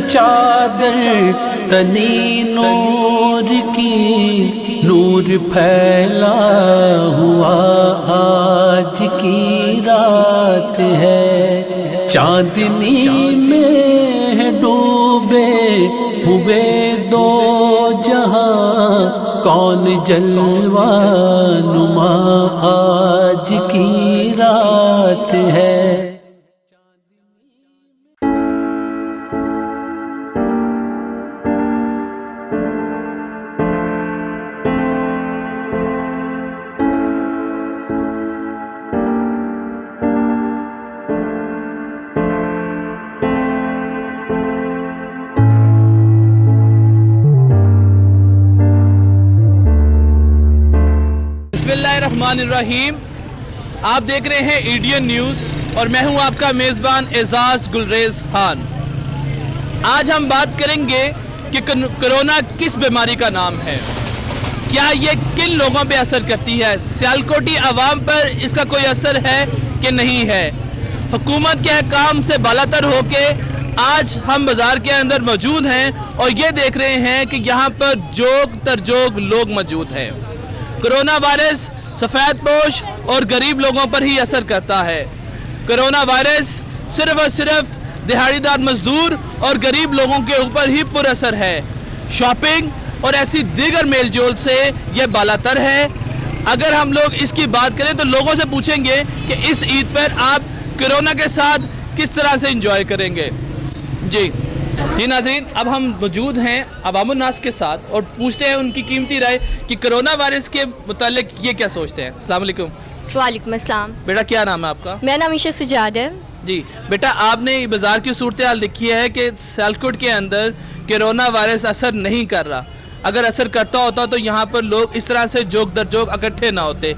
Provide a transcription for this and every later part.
चादर तनी नूर की, नूर फैला हुआ आज की रात है। चांदनी में डूबे हुए दो जहां, कौन जलवा नुमा आज की रात है। बिस्मिल्लाहिर्रहमानिर्रहीम। आप देख रहे हैं ईडीएन न्यूज़ और मैं हूं आपका मेज़बान एजाज गुलरेज खान। आज हम बात करेंगे कि कोरोना किस बीमारी का नाम है, क्या ये किन लोगों पे असर करती है, सियालकोटी आवाम पर इसका कोई असर है कि नहीं है। हुकूमत के अहकाम से बालातर होके आज हम बाज़ार के अंदर मौजूद हैं और ये देख रहे हैं कि यहाँ पर जोग तरजोग लोग मौजूद हैं। कोरोना वायरस सफ़ेद पोश और गरीब लोगों पर ही असर करता है। कोरोना वायरस सिर्फ और सिर्फ दिहाड़ीदार मजदूर और गरीब लोगों के ऊपर ही पुरअसर है। शॉपिंग और ऐसी दीगर मेल जोल से यह बालातर है। अगर हम लोग इसकी बात करें तो लोगों से पूछेंगे कि इस ईद पर आप कोरोना के साथ किस तरह से एंजॉय करेंगे। जी नाज़रीन, अब हम मौजूद हैं अवामुन्नास के साथ और पूछते हैं उनकी कीमती राय कि कोरोना वायरस के मुतालिक ये क्या सोचते हैं। अस्सलाम वालेकुम। वालेकुम अस्सलाम। बेटा क्या नाम है आपका? मेरा नाम ईशा सजाद है। जी बेटा, आपने बाज़ार की सूरत हाल देखी है कि सियालकोट के अंदर कोरोना वायरस असर नहीं कर रहा। अगर असर करता होता तो यहाँ पर लोग इस तरह से जोग दर जोग इकट्ठे ना होते।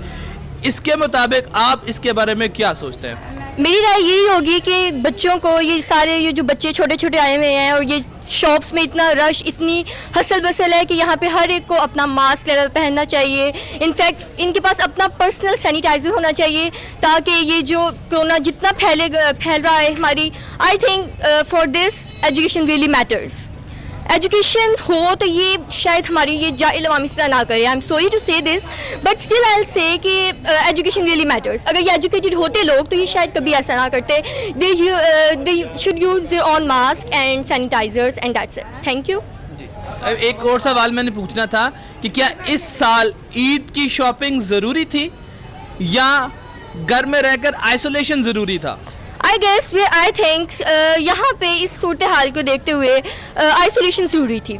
इसके मुताबिक आप इसके बारे में क्या सोचते हैं? मेरी राय यही होगी कि बच्चों को, ये जो बच्चे छोटे छोटे आए हुए हैं और ये शॉप्स में इतना रश, इतनी हसल बसल है कि यहाँ पे हर एक को अपना मास्क पहनना चाहिए। इनफैक्ट इनके पास अपना पर्सनल सैनिटाइज़र होना चाहिए ताकि ये जो कोरोना जितना फैल रहा है हमारी, I think for this education really matters. Education हो तो ये शायद हमारी ये जाहिल अवामी से ना करे। आई एम सॉरी टू से this but still I will say कि एजुकेशन रियली मैटर्स। अगर ये एजुकेटेड होते लोग तो ये शायद कभी ऐसा ना करते। They should use their own mask and sanitisers and that's it. Thank you. एक और सवाल मैंने पूछना था कि क्या इस साल ईद की शॉपिंग ज़रूरी थी या घर में रहकर आइसोलेशन ज़रूरी था? आई थिंक यहाँ पे इस सूरत हाल को देखते हुए आइसोलेशन ज़रूरी थी।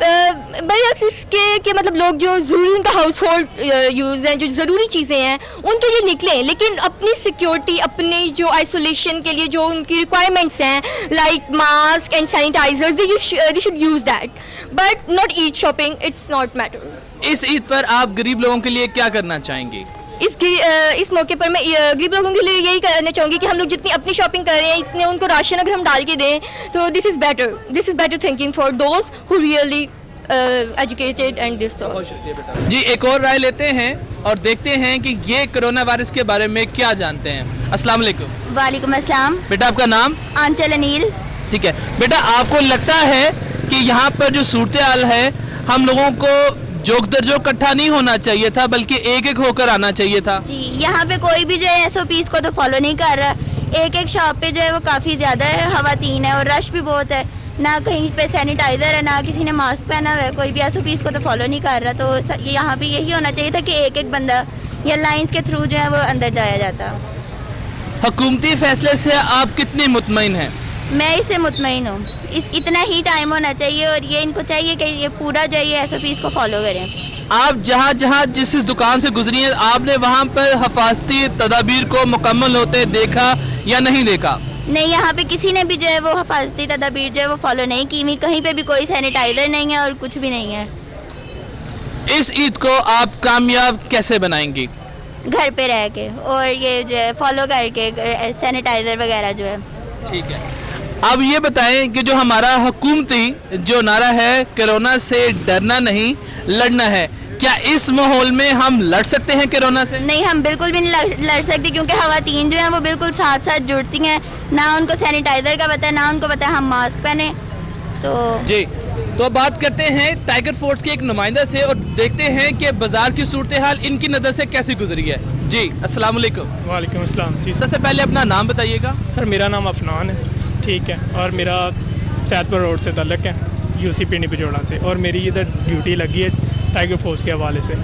बरअक्स इसके कि मतलब लोग जो ज़रूरी उनका हाउस होल्ड यूज़ हैं, जो ज़रूरी चीज़ें हैं उनके लिए निकलें, लेकिन अपनी सिक्योरिटी, अपने जो आइसोलेशन के लिए जो उनकी रिक्वायरमेंट्स हैं like mask and sanitisers, they should use that but not Eid shopping. It's not matter. इस ईद पर आप गरीब लोगों के लिए क्या करना चाहेंगे? इस मौके पर मैं गरीब लोगों के लिए यही करना चाहूँगी कि हम लोग जितनी अपनी शॉपिंग कर रहे हैं इतने उनको राशन अगर हम डाल के दें तो this is better thinking for those who really educated and this. जी एक और राय लेते हैं और देखते हैं कि ये कोरोना वायरस के बारे में क्या जानते हैं। अस्सलाम वालेकुम। वालेकुम अस्सलाम। बेटा आपका नाम? आंचल अनिल। ठीक है बेटा, आपको लगता है कि यहाँ पर जो सूरत हाल है हम लोगों को जोग दर जोग इकट्ठा नहीं होना चाहिए था बल्कि एक एक होकर आना चाहिए था? जी, यहाँ पे कोई भी जो है SOPs को तो फॉलो नहीं कर रहा। एक शॉप पे जो है वो काफ़ी ज़्यादा है, खवातीन है और रश भी बहुत है। ना कहीं पे सैनिटाइज़र है, ना किसी ने मास्क पहना हुआ है, कोई भी SOPs को तो फॉलो नहीं कर रहा। तो यहाँ पे यही होना चाहिए था कि एक बंदा या लाइंस के थ्रू जो है वो अंदर जाया जाता। हुकूमती फैसले से आप कितनी मुतमईन हैं? मैं इससे मुतमईन हूँ। इतना ही टाइम होना चाहिए और ये इनको चाहिए कि ये पूरा जो है SOPs को फॉलो करें। आप जहाँ जहाँ जिस दुकान से गुजरी हैं आपने वहाँ पर हिफाजती तदाबीर को मुकम्मल होते देखा या नहीं देखा? नहीं, यहाँ पे किसी ने भी जो है वो हिफाजती तदाबीर जो है वो फॉलो नहीं की। कहीं पे भी कोई सैनिटाइज़र नहीं है और कुछ भी नहीं है। इस ईद को आप कामयाब कैसे बनाएंगी? घर पे रह के और ये जो है फॉलो करके सैनिटाइज़र वगैरह जो है। ठीक है, अब ये बताएं कि जो हमारा हुकूमती जो नारा है कोरोना से डरना नहीं लड़ना है, क्या इस माहौल में हम लड़ सकते हैं कोरोना से? नहीं, हम बिल्कुल भी नहीं लड़ सकते क्योंकि खवातीन जो हैं वो बिल्कुल साथ साथ जुड़ती हैं। ना उनको सैनिटाइज़र का पता है, ना उनको पता है हम मास्क पहने। तो जी, तो अब बात करते हैं टाइगर फोर्स के एक नुमाइंदा से और देखते हैं कि बाजार की सूरत हाल इनकी नज़र से कैसी गुजरी है। जी, अस्सलाम वालेकुम। वालेकुम अस्सलाम जी। सबसे पहले अपना नाम बताइएगा। सर मेरा नाम अफनान है, ठीक है, और मेरा सैदपुर रोड से तल्लक है, यूसी पिंडी पिजोड़ा से, और मेरी इधर ड्यूटी लगी है टाइगर फोर्स के हवाले से।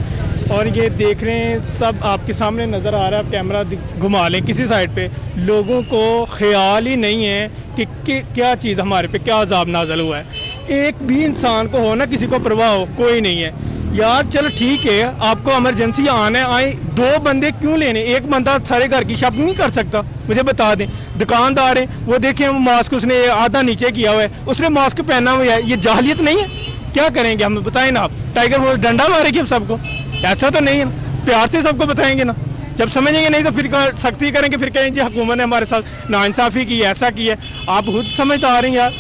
और ये देख रहे हैं सब आपके सामने नज़र आ रहा है, आप कैमरा घुमा लें किसी साइड पे, लोगों को ख्याल ही नहीं है कि क्या चीज़ हमारे पे क्या अजाब नाजल हुआ है। एक भी इंसान को हो ना, किसी को परवाह हो, कोई नहीं है यार। चलो ठीक है, आपको इमरजेंसी आना है, आए, 2 बंदे क्यों लेने, एक बंदा सारे घर की शॉपिंग नहीं कर सकता? मुझे बता दें, दुकानदार है वो देखें, वो मास्क उसने आधा नीचे किया हुआ है, उसने मास्क पहना हुआ है, ये जाहिलियत नहीं है? क्या करेंगे हम, बताएं ना आप। टाइगर फोर्स डंडा मारेगी अब सबको? ऐसा तो नहीं है ना, प्यार से सबको बताएंगे ना। जब समझेंगे नहीं तो फिर सख्ती करेंगे, फिर कहेंगे जी हुकूमत ने हमारे साथ नाइंसाफ़ी की, ऐसा की है। आप खुद समझदार हैं यार,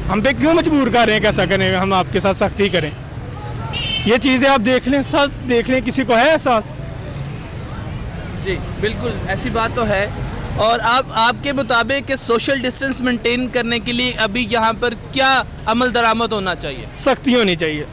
हम पे क्यों मजबूर कर रहे हैं, कैसा करें हम आपके साथ सख्ती करें? ये चीज़ें आप देख लें, सब देख लें, किसी को है एहसास? जी बिल्कुल, ऐसी बात तो है। और आपके मुताबिक सोशल डिस्टेंस मेंटेन करने के लिए अभी यहाँ पर क्या अमल दरामद होना चाहिए? सख्ती होनी चाहिए,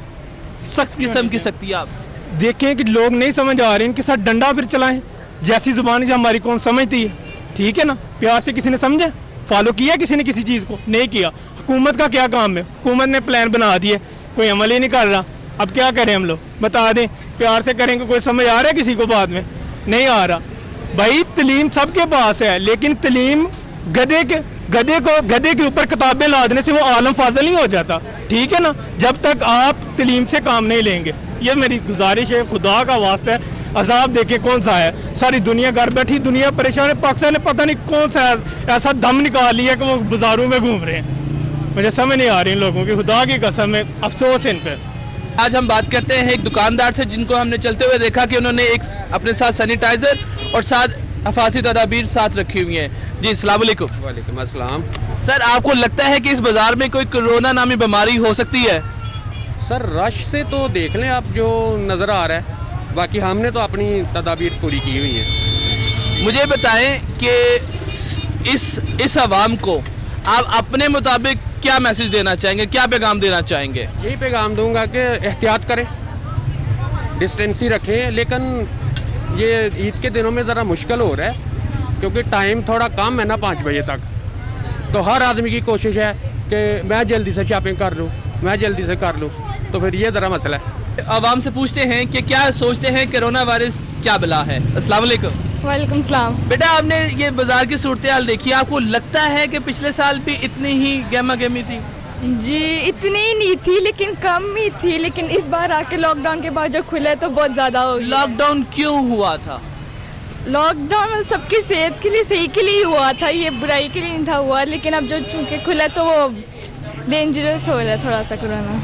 सख्त किस्म की सख्ती। आप देखें कि लोग नहीं समझ आ रहे, इनके साथ डंडा फिर चलाएं, जैसी ज़ुबान जो हमारी कौन समझती है, ठीक है ना? प्यार से किसी ने समझा, फॉलो किया किसी ने किसी चीज़ को? नहीं किया। हुकूमत का क्या काम है? हुकूमत ने प्लान बना दिए, कोई अमल ही नहीं कर रहा। अब क्या करें हम लोग, बता दें? प्यार से करेंगे, कोई समझ आ रहा है किसी को? बाद में नहीं आ रहा। भाई तलीम सबके पास है, लेकिन तलीम गधे के ऊपर किताबें लादने से वो आलम फाजल नहीं हो जाता, ठीक है ना? जब तक आप तलीम से काम नहीं लेंगे, ये मेरी गुजारिश है, खुदा का वास्ता है। अजाब देखे कौन सा है, सारी दुनिया घर बैठी, दुनिया परेशान है। पाकिस्तान ने पता नहीं कौन सा ऐसा दम निकाल लिया कि वो बाजारों में घूम रहे हैं। मुझे समझ नहीं आ रही इन लोगों की, खुदा की कसम है, अफसोस है इन पर। आज हम बात करते हैं एक दुकानदार से, जिनको हमने चलते हुए देखा कि उन्होंने एक अपने साथ सैनिटाइज़र और साथ हिफाजती तदाबीर साथ रखी हुई हैं। जी, अस्सलाम वालेकुम। वालेकुम अस्सलाम। सर, आपको लगता है कि इस बाज़ार में कोई कोरोना नामी बीमारी हो सकती है? सर रश से तो देख लें आप, जो नज़र आ रहा है, बाकी हमने तो अपनी तदाबीर पूरी की हुई है। मुझे बताएं कि इस आवाम को आप अपने मुताबिक क्या मैसेज देना चाहेंगे, क्या पैगाम देना चाहेंगे? यही पैगाम दूंगा कि एहतियात करें, डिस्टेंस ही रखें, लेकिन ये ईद के दिनों में ज़रा मुश्किल हो रहा है क्योंकि टाइम थोड़ा कम है ना 5 बजे तक, तो हर आदमी की कोशिश है कि मैं जल्दी से शॉपिंग कर लूँ, मैं जल्दी से कर लूँ, तो फिर ये ज़रा मसला है। आवाम से पूछते हैं कि क्या सोचते हैं कोरोना वायरस क्या बला है। अस्सलाम वालेकुम। वालेकुम सलाम। बेटा, आपने ये बाजार की सूरत हाल देखी, आपको लगता है कि पिछले साल भी इतनी ही गहमा गहमी थी? जी इतनी नहीं थी, लेकिन कम ही थी, लेकिन इस बार आके लॉकडाउन के बाद जो खुले तो बहुत ज़्यादा हो गया। लॉकडाउन क्यों हुआ था? लॉकडाउन सबकी सेहत के लिए, सही के लिए हुआ था, ये बुराई के लिए नहीं था हुआ, लेकिन अब जो चूँकि खुला तो वो डेंजरस हो रहा है थोड़ा सा कोरोना।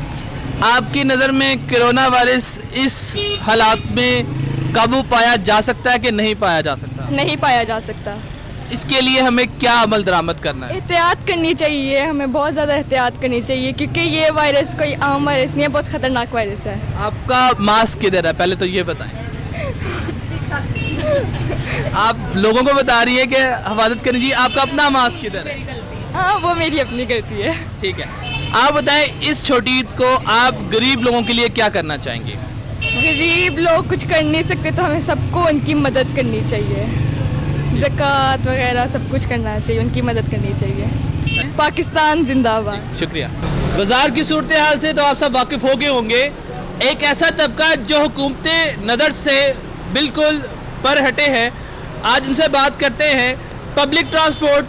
आपकी नज़र में कोरोना वायरस इस हालात में काबू पाया जा सकता है कि नहीं पाया जा सकता? नहीं पाया जा सकता। इसके लिए हमें क्या अमल दरामद करना है? एहतियात करनी चाहिए, हमें बहुत ज़्यादा एहतियात करनी चाहिए, क्योंकि ये वायरस कोई आम वायरस नहीं है, बहुत ख़तरनाक वायरस है। आपका मास्क किधर है, पहले तो ये बताएं। आप लोगों को बता रही है कि हिफाजत करनी चाहिए, आपका अपना मास्क किधर है? हाँ, वो मेरी अपनी गलती है। ठीक है, आप बताएं इस छोटी ईद को आप गरीब लोगों के लिए क्या करना चाहेंगे? गरीब लोग कुछ कर नहीं सकते, तो हमें सबको उनकी मदद करनी चाहिए, ज़कात वगैरह सब कुछ करना चाहिए, उनकी मदद करनी चाहिए। पाकिस्तान जिंदाबाद। शुक्रिया। बाजार की सूरत हाल से तो आप सब वाकिफ़ हो गए होंगे। एक ऐसा तबका जो हुकूमत नज़र से बिल्कुल पर हटे हैं, आज उनसे बात करते हैं। पब्लिक ट्रांसपोर्ट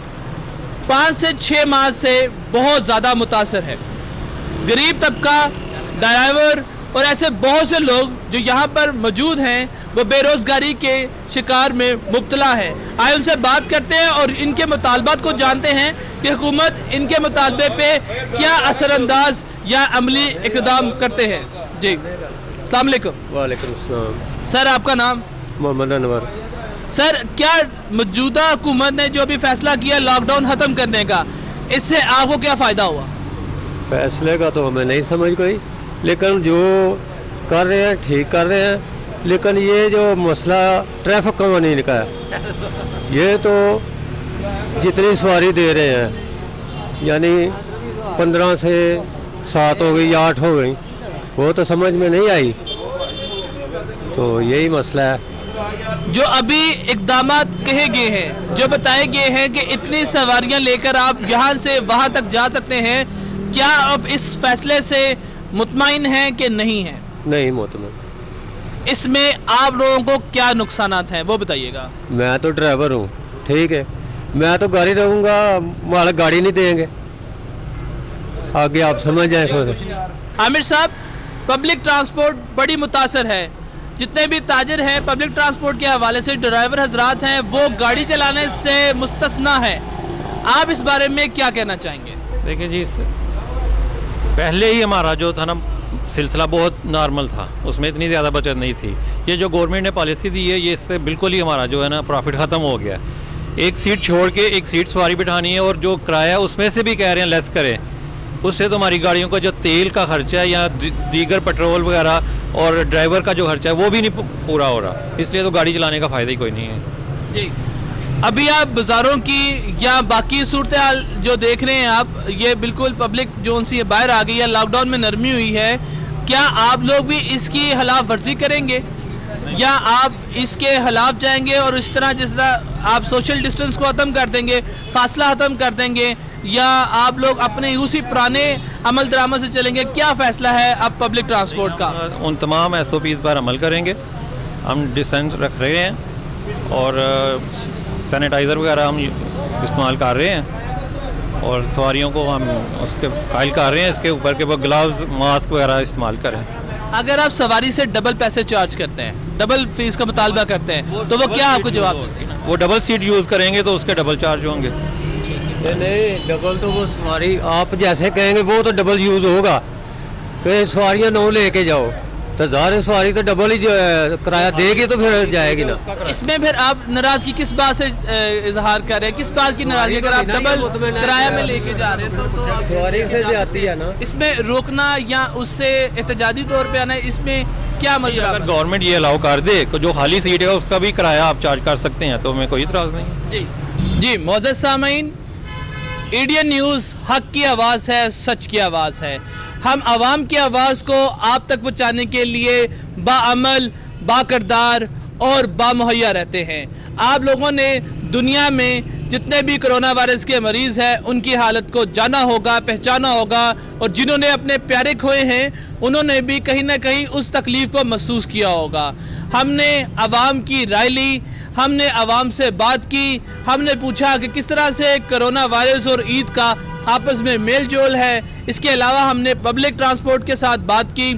5 से 6 माह से बहुत ज़्यादा मुतासर है। गरीब तबका, ड्राइवर और ऐसे बहुत से लोग जो यहाँ पर मौजूद हैं, वो बेरोज़गारी के शिकार में मुब्तला है। आए उनसे बात करते हैं और इनके मुतालबात को जानते हैं कि हुकूमत इनके मुतालबे पे क्या असरअंदाज या अमली इक़दाम करते हैं। जी, अस्सलाम वालेकुम। वालेकुम अस्सलाम। सर, आपका नाम? मोहम्मद अनवर। सर, क्या मौजूदा हुकूमत ने जो अभी फैसला किया लॉकडाउन ख़त्म करने का, इससे आपको क्या फ़ायदा हुआ? फैसले का तो हमें नहीं समझ गई, लेकिन जो कर रहे हैं ठीक कर रहे हैं, लेकिन ये जो मसला ट्रैफिक कानून का है, ये तो जितनी सवारी दे रहे हैं, यानी 15 से 7 हो गई या 8 हो गई, वो तो समझ में नहीं आई। तो यही मसला है। जो अभी इकदाम कहे गए हैं, जो बताए गए हैं कि इतनी सवारियां लेकर आप यहाँ से वहाँ तक जा सकते हैं, क्या अब इस फैसले से मुतमईन हैं कि नहीं हैं? नहीं मुतमईन। इसमें आप लोगों को क्या नुकसानात हैं वो बताइएगा। मैं तो ड्राइवर हूँ, ठीक है, मैं तो गाड़ी रहूँगा, मालिक गाड़ी नहीं देंगे। आगे आप समझ जाए खुद। आमिर साहब, पब्लिक ट्रांसपोर्ट बड़ी मुतासर है, जितने भी ताजिर हैं पब्लिक ट्रांसपोर्ट के हवाले से, ड्राइवर हजरात हैं, वो गाड़ी चलाने से मुस्तस्ना है। आप इस बारे में क्या कहना चाहेंगे? देखिए जी, पहले ही हमारा जो था ना सिलसिला बहुत नॉर्मल था, उसमें इतनी ज़्यादा बचत नहीं थी। ये जो गवर्नमेंट ने पॉलिसी दी है, ये इससे बिल्कुल ही हमारा जो है ना प्रॉफिट ख़त्म हो गया। एक सीट छोड़ के एक सीट सवारी बिठानी है, और जो किराया उसमें से भी कह रहे हैं लेस करें, उससे तो हमारी गाड़ियों का जो तेल का खर्चा है या दीगर पेट्रोल वगैरह और ड्राइवर का जो खर्चा है वो भी नहीं पूरा हो रहा। इसलिए तो गाड़ी चलाने का फ़ायदा ही कोई नहीं है जी। अभी आप बाज़ारों की या बाकी सूरत हाल जो देख रहे हैं आप, ये बिल्कुल पब्लिक जोन से बाहर आ गई है, लॉकडाउन में नरमी हुई है। क्या आप लोग भी इसकी खिलाफ वर्जी करेंगे या आप इसके खिलाफ जाएंगे और इस तरह जिस तरह आप सोशल डिस्टेंस को ख़त्म कर देंगे, फासला ख़त्म कर देंगे, या आप लोग अपने उसी पुराने अमल दरामद से चलेंगे? क्या फ़ैसला है अब पब्लिक ट्रांसपोर्ट का? उन तमाम SOPs पर अमल करेंगे। हम डिस्टेंस रख रहे हैं और सैनिटाइज़र वगैरह हम इस्तेमाल कर रहे हैं, और सवारियों को हम उसके कायल कर रहे हैं इसके ऊपर के वो ग्लव्स मास्क वगैरह इस्तेमाल करें। अगर आप सवारी से डबल पैसे चार्ज करते हैं, डबल फीस का मुतालबा करते हैं, तो वो क्या आपको जवाब देंगे? वो डबल सीट यूज़ करेंगे तो उसके डबल चार्ज होंगे। नहीं, डबल तो वो सवारी आप जैसे कहेंगे वो तो डबल यूज़ होगा। कि सवारियाँ 9 लेके जाओ तो ज़ाहिर सवारी तो डबल ही जो है किराया देगी, तो फिर जाएगी ना। इसमें फिर आप नाराज़गी किस बात से इजहार कर रहे हैं? किस बात की नाराज़गी? अगर आप डबल किराया में लेके जा रहे हैं तो सवारी से जाती है ना। इसमें रोकना या उससे एहतजाजी तौर पे आना, इसमें क्या मतलब? अगर गवर्नमेंट ये अलाउ कर दे तो जो खाली सीट है उसका भी किराया आप चार्ज कर सकते हैं, तो हमें कोई इतराज़ नहीं है। जी जी, मौजूद सामीन, इंडियन न्यूज़ हक की आवाज़ है, सच की आवाज़ है। हम आवाम की आवाज़ को आप तक पहुँचाने के लिए बाअमल, बाकिरदार और बामुहैया रहते हैं। आप लोगों ने दुनिया में जितने भी कोरोना वायरस के मरीज़ हैं उनकी हालत को जाना होगा, पहचाना होगा, और जिन्होंने अपने प्यारे खोए हैं उन्होंने भी कहीं ना कहीं उस तकलीफ़ को महसूस किया होगा। हमने आवाम की राय ली, हमने आवाम से बात की, हमने पूछा कि किस तरह से कोरोना वायरस और ईद का आपस में मेल जोल है। इसके अलावा हमने पब्लिक ट्रांसपोर्ट के साथ बात की,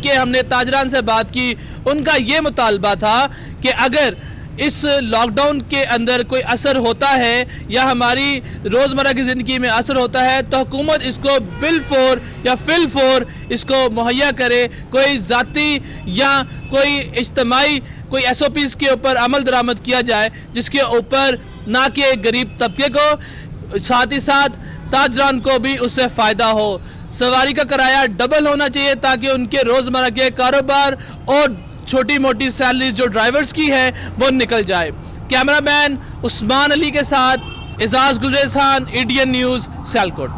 हमने ताजरान से बात की। उनका ये मुतालबा था कि अगर इस लॉकडाउन के अंदर कोई असर होता है या हमारी रोज़मर्रा की ज़िंदगी में असर होता है तो हुकूमत इसको बिलफोर या फिलफोर इसको मुहैया करे। कोई ज़ाती या कोई इज्तिमाई कोई SOPs के ऊपर अमल दरामद किया जाए जिसके ऊपर ना कि गरीब तबके को, साथ ही साथ ताजरान को भी उससे फ़ायदा हो। सवारी का किराया डबल होना चाहिए ताकि उनके रोज़मर्रा के कारोबार और छोटी मोटी सैलरी जो ड्राइवर्स की है वो निकल जाए। कैमरामैन उस्मान अली के साथ एजाज गुलरेज खान, इंडियन न्यूज़, सियालकोट।